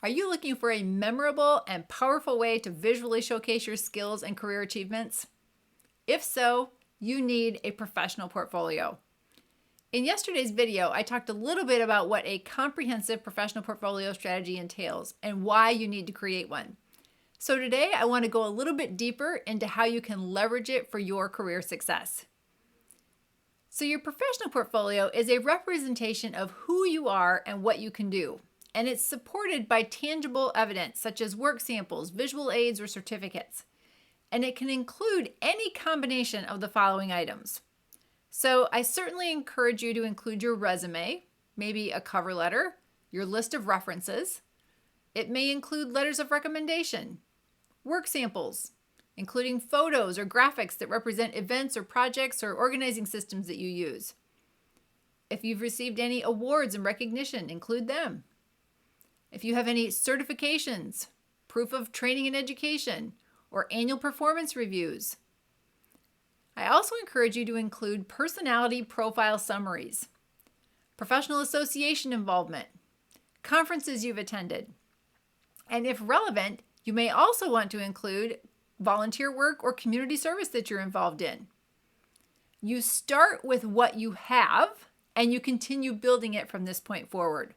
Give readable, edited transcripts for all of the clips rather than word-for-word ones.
Are you looking for a memorable and powerful way to visually showcase your skills and career achievements? If so, you need a professional portfolio. In yesterday's video, I talked a little bit about what a comprehensive professional portfolio strategy entails and why you need to create one. So today, I want to go a little bit deeper into how you can leverage it for your career success. So your professional portfolio is a representation of who you are and what you can do. And it's supported by tangible evidence such as work samples, visual aids, or certificates. And it can include any combination of the following items. So I certainly encourage you to include your resume, maybe a cover letter, your list of references. It may include letters of recommendation, work samples, including photos or graphics that represent events or projects or organizing systems that you use. If you've received any awards and recognition, include them. If you have any certifications, proof of training and education, or annual performance reviews. I also encourage you to include personality profile summaries, professional association involvement, conferences you've attended, and if relevant, you may also want to include volunteer work or community service that you're involved in. You start with what you have, and you continue building it from this point forward.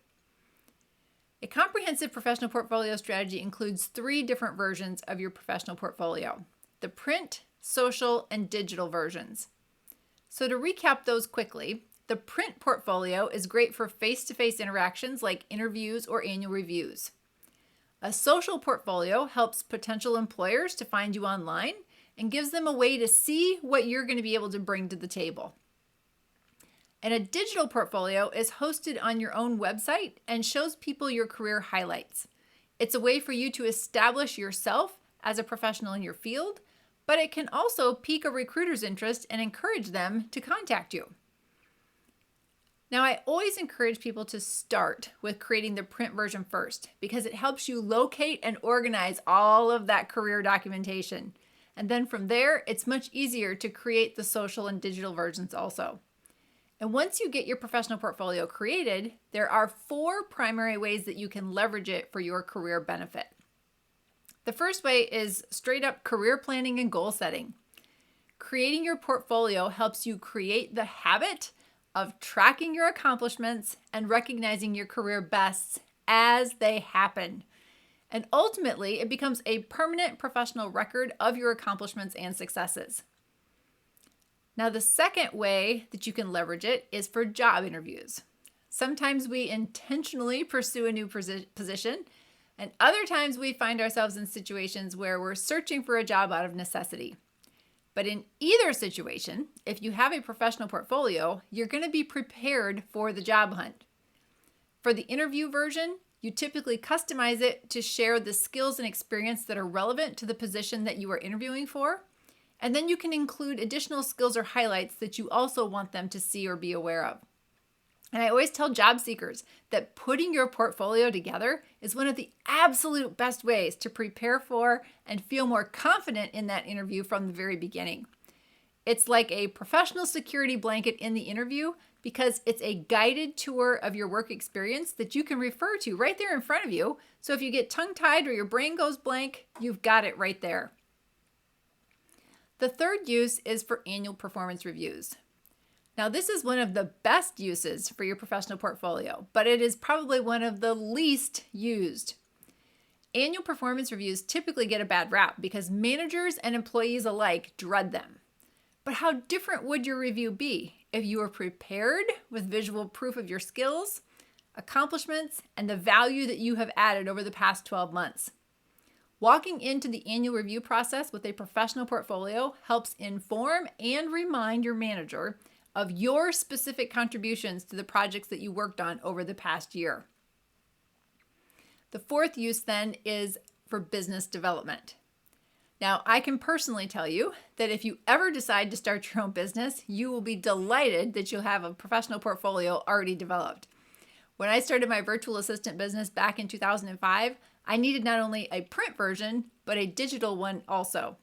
A comprehensive professional portfolio strategy includes 3 different versions of your professional portfolio: the print, social, and digital versions. So to recap those quickly, the print portfolio is great for face-to-face interactions like interviews or annual reviews. A social portfolio helps potential employers to find you online and gives them a way to see what you're going to be able to bring to the table. And a digital portfolio is hosted on your own website and shows people your career highlights. It's a way for you to establish yourself as a professional in your field, but it can also pique a recruiter's interest and encourage them to contact you. Now, I always encourage people to start with creating the print version first because it helps you locate and organize all of that career documentation. And then from there, it's much easier to create the social and digital versions also. And once you get your professional portfolio created, there are 4 primary ways that you can leverage it for your career benefit. The first way is straight up career planning and goal setting. Creating your portfolio helps you create the habit of tracking your accomplishments and recognizing your career bests as they happen. And ultimately, it becomes a permanent professional record of your accomplishments and successes. Now, the second way that you can leverage it is for job interviews. Sometimes we intentionally pursue a new position, and other times we find ourselves in situations where we're searching for a job out of necessity. But in either situation, if you have a professional portfolio, you're going to be prepared for the job hunt. For the interview version, you typically customize it to share the skills and experience that are relevant to the position that you are interviewing for. And then you can include additional skills or highlights that you also want them to see or be aware of. And I always tell job seekers that putting your portfolio together is one of the absolute best ways to prepare for and feel more confident in that interview from the very beginning. It's like a professional security blanket in the interview because it's a guided tour of your work experience that you can refer to right there in front of you. So if you get tongue-tied or your brain goes blank, you've got it right there. The third use is for annual performance reviews. Now, this is one of the best uses for your professional portfolio, but it is probably one of the least used. Annual performance reviews typically get a bad rap because managers and employees alike dread them. But how different would your review be if you were prepared with visual proof of your skills, accomplishments, and the value that you have added over the past 12 months? Walking into the annual review process with a professional portfolio helps inform and remind your manager of your specific contributions to the projects that you worked on over the past year. The fourth use then is for business development. Now, I can personally tell you that if you ever decide to start your own business, you will be delighted that you'll have a professional portfolio already developed. When I started my virtual assistant business back in 2005, I needed not only a print version, but a digital one also.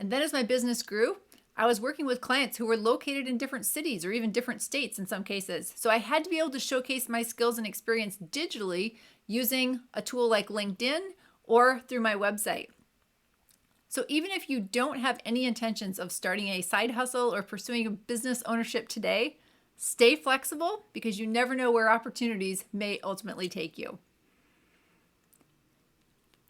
And then as my business grew, I was working with clients who were located in different cities or even different states in some cases. So I had to be able to showcase my skills and experience digitally using a tool like LinkedIn or through my website. So even if you don't have any intentions of starting a side hustle or pursuing a business ownership today, stay flexible because you never know where opportunities may ultimately take you.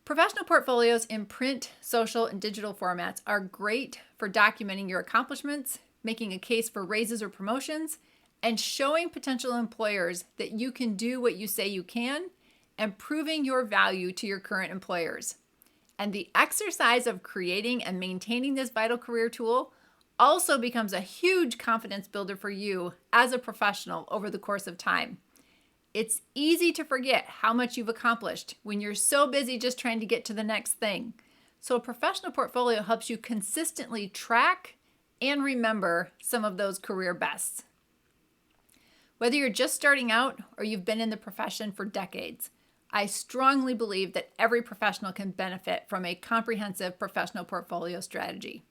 Professional portfolios in print, social, and digital formats are great for documenting your accomplishments, making a case for raises or promotions, and showing potential employers that you can do what you say you can, and proving your value to your current employers. And the exercise of creating and maintaining this vital career tool also becomes a huge confidence builder for you as a professional over the course of time. It's easy to forget how much you've accomplished when you're so busy just trying to get to the next thing. So a professional portfolio helps you consistently track and remember some of those career bests. Whether you're just starting out or you've been in the profession for decades, I strongly believe that every professional can benefit from a comprehensive professional portfolio strategy.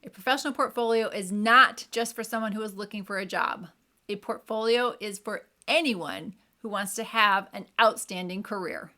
A professional portfolio is not just for someone who is looking for a job. A portfolio is for anyone who wants to have an outstanding career.